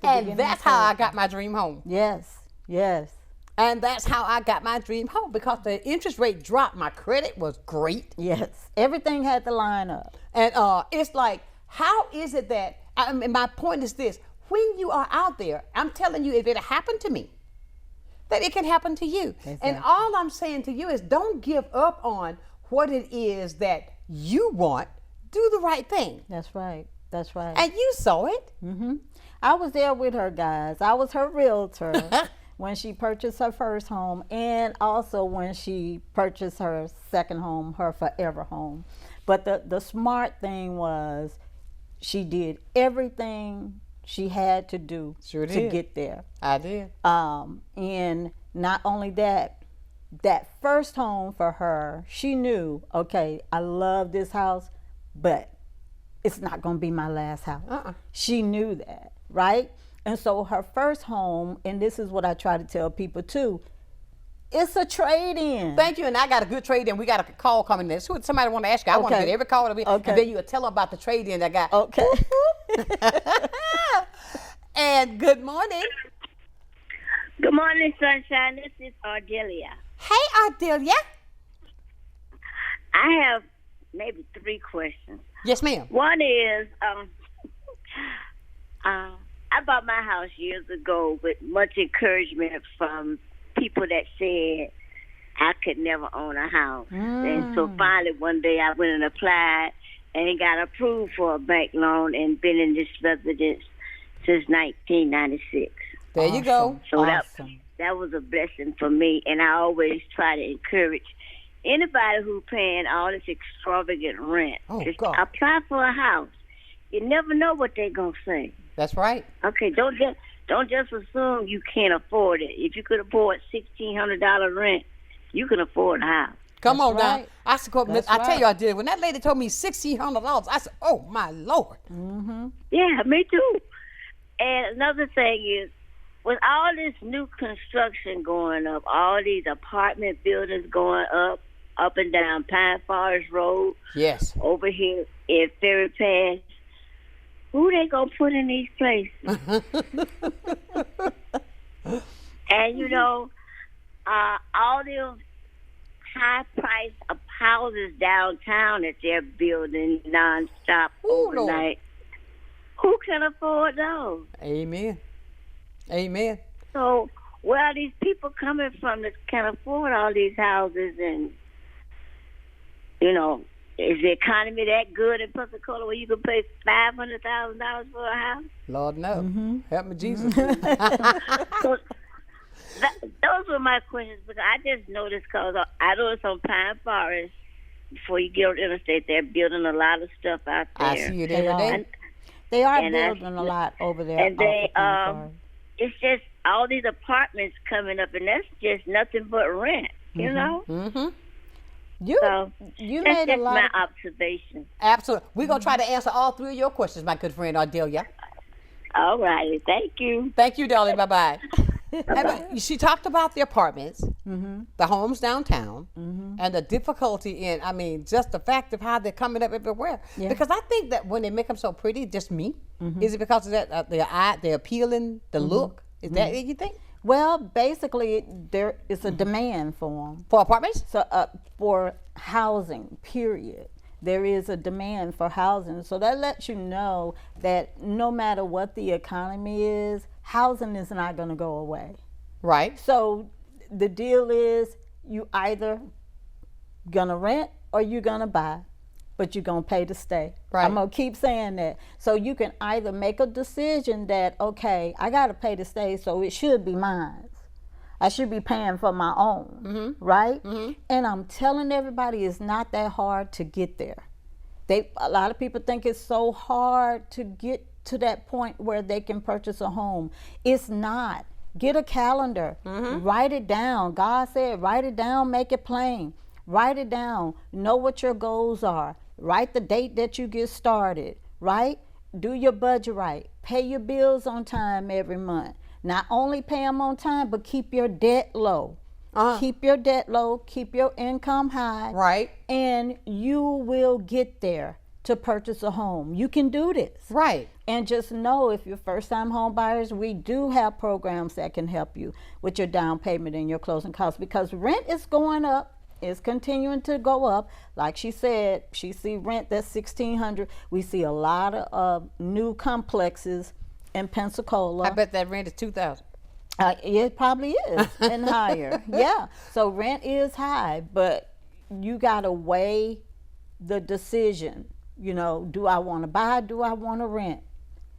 And that's how I got my dream home. Yes. Yes. And that's how I got my dream home because the interest rate dropped. My credit was great. Yes. Everything had to line up. And it's like, how is it that, my point is this, when you are out there, I'm telling you, if it happened to me, that it can happen to you. Exactly. And all I'm saying to you is don't give up on what it is that you want. Do the right thing. That's right. That's right. And you saw it. I was there with her, guys. I was her realtor when she purchased her first home and also when she purchased her second home, her forever home. But the smart thing was she did everything she had to do to get there. I did. And not only that first home for her, she knew, okay, I love this house, but it's not going to be my last house. She knew that, right? And so her first home, and this is what I try to tell people too, it's a trade-in. Thank you, and I got a good trade-in. We got a call coming in. Somebody want to ask you. I want to get every call to be, and then you'll tell them about the trade-in I got. Okay. And good morning. Good morning, Sunshine. This is Ardelia. Hey, Ardelia. I have maybe 3 questions. Yes, ma'am. One is, I bought my house years ago with much encouragement from people that said I could never own a house. And so finally one day I went and applied and got approved for a bank loan and been in this residence since 1996. There you go. So that was a blessing for me, and I always try to encourage anybody who's paying all this extravagant rent. Just apply for a house. You never know what they're gonna say. That's right. Okay, don't just assume you can't afford it. If you could afford $1,600 rent, you can afford a house. Come on now. I tell you, I did. When that lady told me $1,600, I said, "Oh my Lord." Yeah, me too. And another thing is, with all this new construction going up, all these apartment buildings going up and down Pine Forest Road. Yes. Over here in Ferry Pass. Who they gonna put in these places? And you know, all those high price of houses downtown that they're building nonstop overnight. Who can afford those? Amen. Amen. So where are these people coming from that can afford all these houses? And you know, is the economy that good in Pensacola where you can pay $500,000 for a house? Lord, no. Help me, Jesus. So those were my questions, because I just noticed, because I noticed on Pine Forest, before you get on the interstate, they're building a lot of stuff out there. I see it every day. They are building a lot over there. And it's just all these apartments coming up, and that's just nothing but rent, you know? Mm-hmm. You that's made a just lot my of observation. Absolutely. We're going to try to answer all three of your questions, my good friend Ardelia. All righty. Thank you. Thank you, darling. Bye-bye. She talked about the apartments, the homes downtown, and the difficulty in, I mean, just the fact of how they're coming up everywhere. Yeah. Because I think that when they make them so pretty, just me, is it because of that, they're appealing, the look? Is that it, you think? Well, basically, there is a demand for them. For apartments? So, for housing, period. There is a demand for housing. So that lets you know that no matter what the economy is, housing is not going to go away. Right. So the deal is you either going to rent or you're going to buy, but you're going to pay to stay. Right. I'm going to keep saying that. So you can either make a decision that, okay, I got to pay to stay, so it should be mine. I should be paying for my own, right? And I'm telling everybody it's not that hard to get there. A lot of people think it's so hard to get to that point where they can purchase a home. It's not. Get a calendar, write it down. God said, write it down, make it plain. Write it down, know what your goals are. Write the date that you get started, right? Do your budget right. Pay your bills on time every month. Not only pay them on time, but keep your debt low. Keep your debt low, keep your income high. Right. And you will get there to purchase a home. You can do this. Right. And just know, if you're first-time home buyers, we do have programs that can help you with your down payment and your closing costs, because rent is going up. It's continuing to go up. Like she said, she see rent that's $1,600. We see a lot of new complexes in Pensacola. I bet that rent is $2,000. It probably is, and higher. Yeah. So rent is high, but you got to weigh the decision. You know, do I want to buy? Do I want to rent?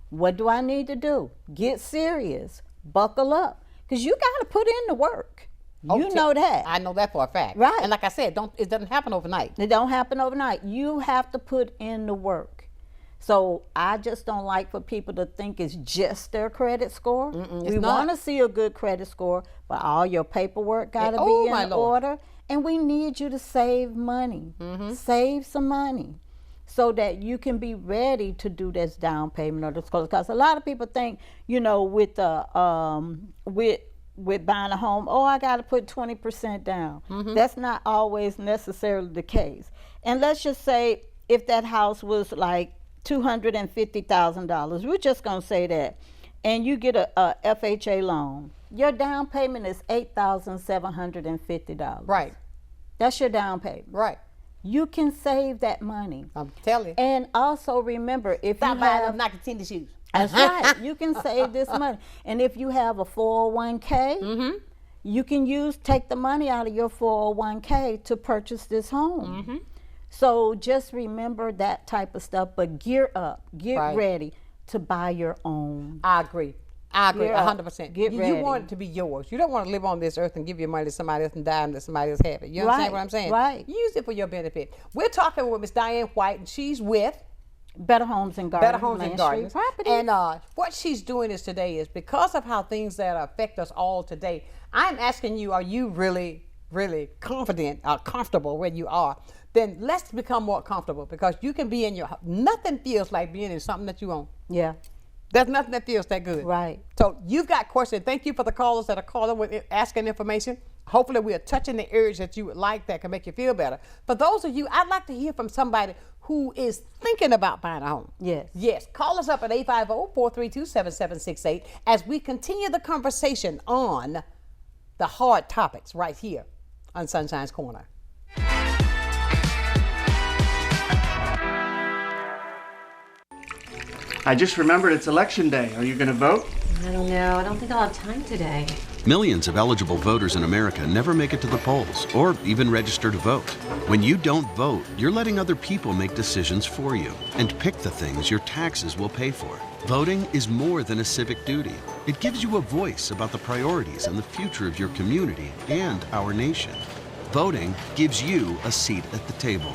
What do I need to do? Get serious. Buckle up, because you got to put in the work. You know that. I know that for a fact. Right. And like I said, it doesn't happen overnight. It don't happen overnight. You have to put in the work. So I just don't like for people to think it's just their credit score. We want to see a good credit score, but all your paperwork got to be in order. And we need you to save money. Save some money so that you can be ready to do this down payment or this. Because a lot of people think, you know, with buying a home, oh, I got to put 20% down. That's not always necessarily the case. And let's just say if that house was like $250,000, we're just going to say that, and you get a FHA loan, your down payment is $8,750. Right. That's your down payment. Right. You can save that money. I'm telling you. And also remember, if Stop you buying have Nike tennis shoes. That's right. You can save this money. And if you have a 401k, you can take the money out of your 401k to purchase this home. So just remember that type of stuff, but gear up, get ready to buy your own. I agree. I agree 100%. Get ready. You want it to be yours. You don't want to live on this earth and give your money to somebody else and die and let somebody else have it. You understand what I'm saying? Right. Use it for your benefit. We're talking with Miss Diane White, and she's with Better Homes and Gardens. Better Homes and Gardens. And what she's doing today is, because of how things that affect us all today, I'm asking you, are you really, really confident or comfortable where you are? Then let's become more comfortable, because you can be in your, nothing feels like being in something that you own. Yeah. There's nothing that feels that good. Right. So you've got questions. Thank you for the callers that are calling with asking information. Hopefully we are touching the areas that you would like that can make you feel better. For those of you, I'd like to hear from somebody who is thinking about buying a home. Yes. Yes. Call us up at 850-432-7768 as we continue the conversation on the hard topics right here on Sunshine's Corner. I just remembered it's election day. Are you going to vote? I don't know. I don't think I'll have time today. Millions of eligible voters in America never make it to the polls or even register to vote. When you don't vote, you're letting other people make decisions for you and pick the things your taxes will pay for. Voting is more than a civic duty. It gives you a voice about the priorities and the future of your community and our nation. Voting gives you a seat at the table.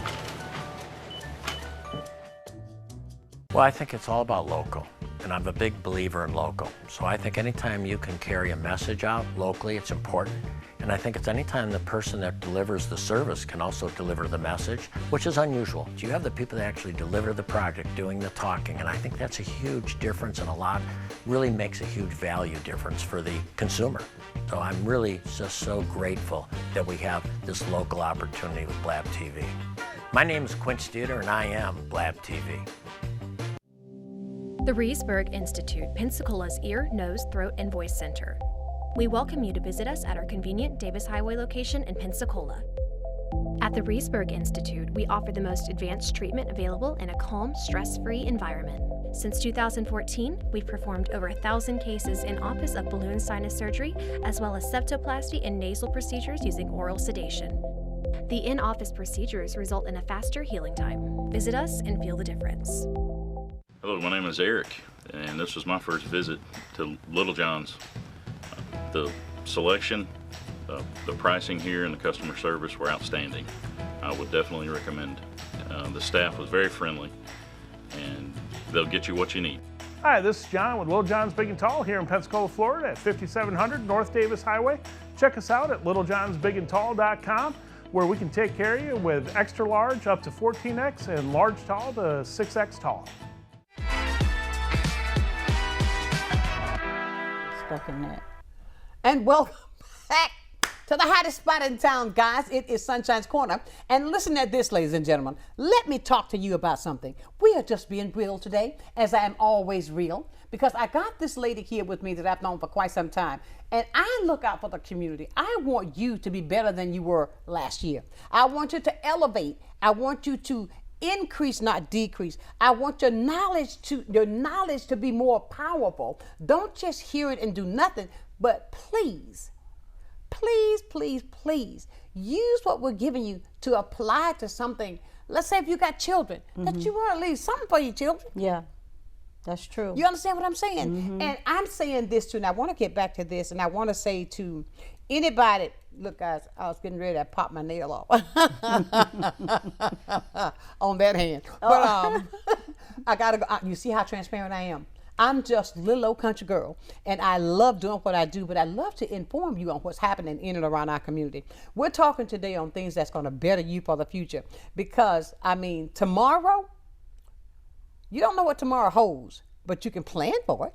Well, I think it's all about local. and I'm a big believer in local. So I think anytime you can carry a message out locally, it's important. And I think it's anytime the person that delivers the service can also deliver the message, which is unusual. You have the people that actually deliver the project doing the talking, and I think that's a huge difference, and really makes a huge value difference for the consumer. So I'm really just so grateful that we have this local opportunity with Blab TV. My name is Quint Studer, and I am Blab TV. The Reesburg Institute, Pensacola's ear, nose, throat, and voice center. We welcome you to visit us at our convenient Davis Highway location in Pensacola. At the Reesburg Institute, we offer the most advanced treatment available in a calm, stress-free environment. Since 2014, we've performed over 1,000 cases in office of balloon sinus surgery, as well as septoplasty and nasal procedures using oral sedation. The in-office procedures result in a faster healing time. Visit us and feel the difference. Hello, my name is Eric, and this was my first visit to Little John's. The selection, the pricing here, and the customer service were outstanding. I would definitely recommend. The staff was very friendly, and they'll get you what you need. Hi, this is John with Little John's Big and Tall here in Pensacola, Florida at 5700 North Davis Highway. Check us out at littlejohnsbigandtall.com, where we can take care of you with extra large up to 14X and large tall to 6X tall. Stuck in that. And welcome back to the hottest spot in town, guys. It is Sunshine's Corner. And listen at this, ladies and gentlemen. Let me talk to you about something. We are just being real today, as I am always real, because I got this lady here with me that I've known for quite some time. And I look out for the community. I want you to be better than you were last year. I want you to elevate. I want you to increase, not decrease. I want your knowledge to be more powerful. Don't just hear it and do nothing, but please, please, please, please use what we're giving you to apply to something. Let's say if you got children, that you want to leave something for your children. Yeah, that's true. You understand what I'm saying? And I'm saying this too, and I want to get back to this, and I want to say to anybody, look guys, I was getting ready to pop my nail off on that hand. But I gotta go. You see how transparent I am? I'm just a little old country girl, and I love doing what I do, but I love to inform you on what's happening in and around our community. We're talking today on things that's going to better you for the future, because, I mean, tomorrow, you don't know what tomorrow holds, but you can plan for it.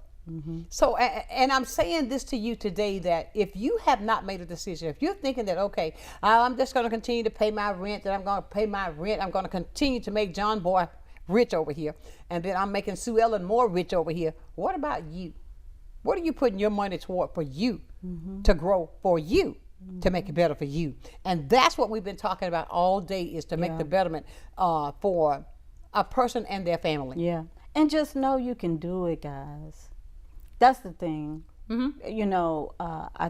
So, and I'm saying this to you today, that if you have not made a decision, if you're thinking that, okay, I'm just going to continue to pay my rent, I'm going to continue to make John Boy rich over here, and then I'm making Sue Ellen more rich over here. What about you? What are you putting your money toward for you to grow for you, to make it better for you? And that's what we've been talking about all day, is to make the betterment for a person and their family. Yeah, and just know you can do it, guys. That's the thing. You know, I,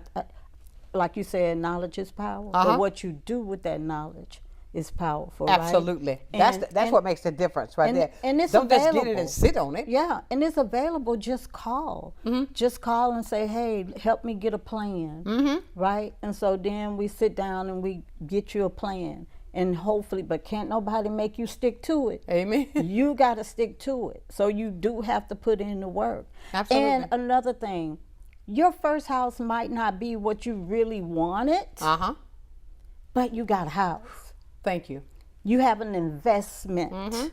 like you said, knowledge is power. But what you do with that knowledge is powerful. Absolutely. Right? That's what makes the difference right there. And it's Don't available. just get it and sit on it. Yeah, and it's available. Just call. Just call and say, hey, help me get a plan. Right? And so then we sit down and we get you a plan. And hopefully, but can't nobody make you stick to it. Amen. You got to stick to it. So you do have to put in the work. Absolutely. And another thing, your first house might not be what you really wanted, but you got a house. Thank you. You have an investment.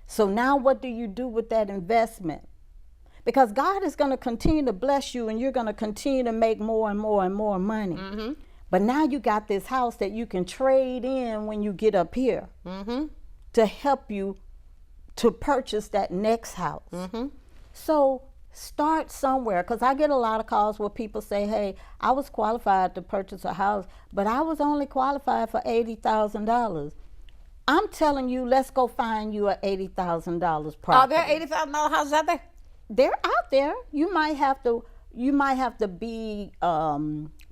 So now what do you do with that investment? Because God is going to continue to bless you, and you're going to continue to make more and more and more money. But now you got this house that you can trade in when you get up here to help you to purchase that next house. So start somewhere, because I get a lot of calls where people say, hey, I was qualified to purchase a house, but I was only qualified for $80,000. I'm telling you, let's go find you a $80,000 property. Are there $80,000 houses out there? They're out there. You might have to be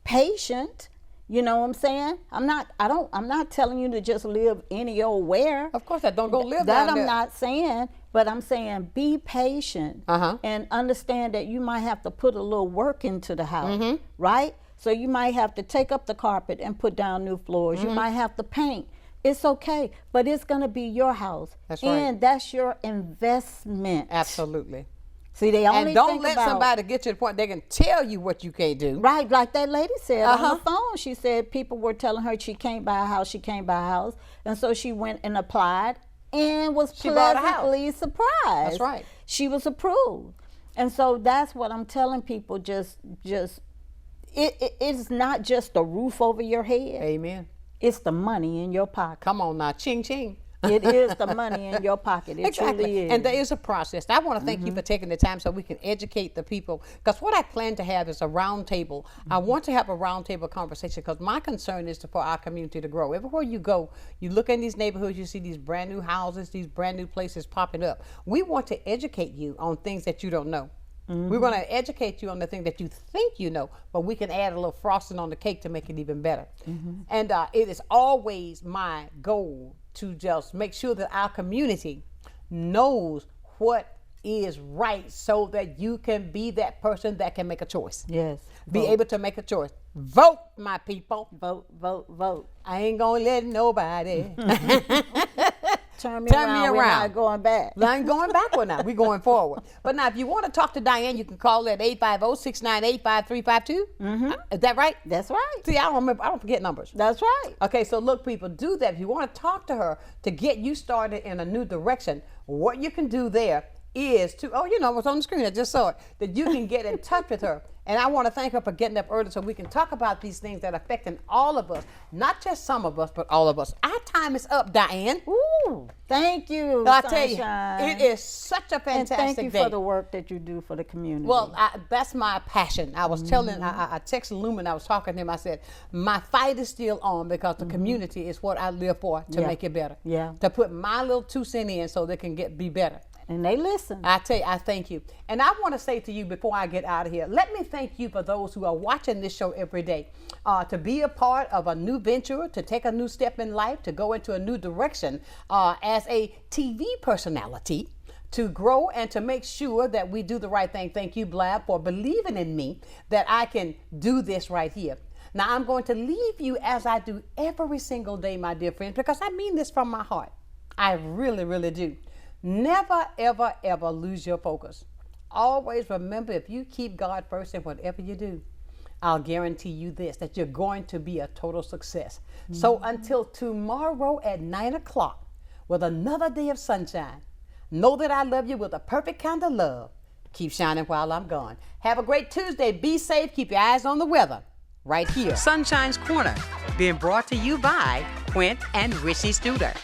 patient. You know what I'm saying? I'm not telling you to just live any old where. Of course, don't go live that. down there. I'm not saying, but I'm saying be patient and understand that you might have to put a little work into the house, right? So you might have to take up the carpet and put down new floors. You might have to paint. It's okay, but it's going to be your house. That's right. And that's your investment. Absolutely. See, they only and don't think let about, somebody get to the point they can tell you what you can't do. Right, like that lady said on the phone. She said people were telling her she can't buy a house, and so she went and applied and was pleasantly surprised. That's right. She was approved, and so that's what I'm telling people. It's not just the roof over your head. Amen. It's the money in your pocket. Come on now, ching ching. It is the money in your pocket. It truly is. And there is a process. I want to thank you for taking the time so we can educate the people. Because what I plan to have is a round table. I want to have a round table conversation because my concern is for our community to grow. Everywhere you go, you look in these neighborhoods, you see these brand new houses, these brand new places popping up. We want to educate you on things that you don't know. We're going to educate you on the thing that you think you know, but we can add a little frosting on the cake to make it even better. And it is always my goal to just make sure that our community knows what is right so that you can be that person that can make a choice. Yes. Be able to make a choice. Vote, my people. Vote, vote, vote. I ain't going to let nobody Turn me around. We're not going back. I ain't going backward now. We're going forward. But now, if you want to talk to Diane, you can call at 850-698-5352. Is that right? That's right. See, I don't remember. I don't forget numbers. That's right. Okay, so look, people, do that. If you want to talk to her to get you started in a new direction, what you can do there is to, what's on the screen, I just saw it, that you can get in touch with her. And I want to thank her for getting up early so we can talk about these things that are affecting all of us, not just some of us, but all of us. Our time is up, Diane. Ooh, thank you, I tell you, Sonshine. it is such a fantastic and thank you day. for the work that you do for the community. Well, that's my passion. I was telling, I texted Lumen, I was talking to him, I said, my fight is still on because the community is what I live for, to make it better. Yeah. To put my little 2 cents in so they can be better. And they listen. I tell you, I thank you. And I want to say to you before I get out of here, let me thank you for those who are watching this show every day. To be a part of a new venture, to take a new step in life, to go into a new direction as a TV personality, to grow and to make sure that we do the right thing. Thank you, Blab, for believing in me that I can do this right here. Now, I'm going to leave you as I do every single day, my dear friends, because I mean this from my heart. I really, really do. Never, ever, ever lose your focus. Always remember, if you keep God first in whatever you do, I'll guarantee you this, that you're going to be a total success. So until tomorrow at 9 o'clock with another day of sunshine, know that I love you with a perfect kind of love. Keep shining while I'm gone. Have a great Tuesday. Be safe. Keep your eyes on the weather right here. Sunshine's Corner, being brought to you by Quint and Richie Studer.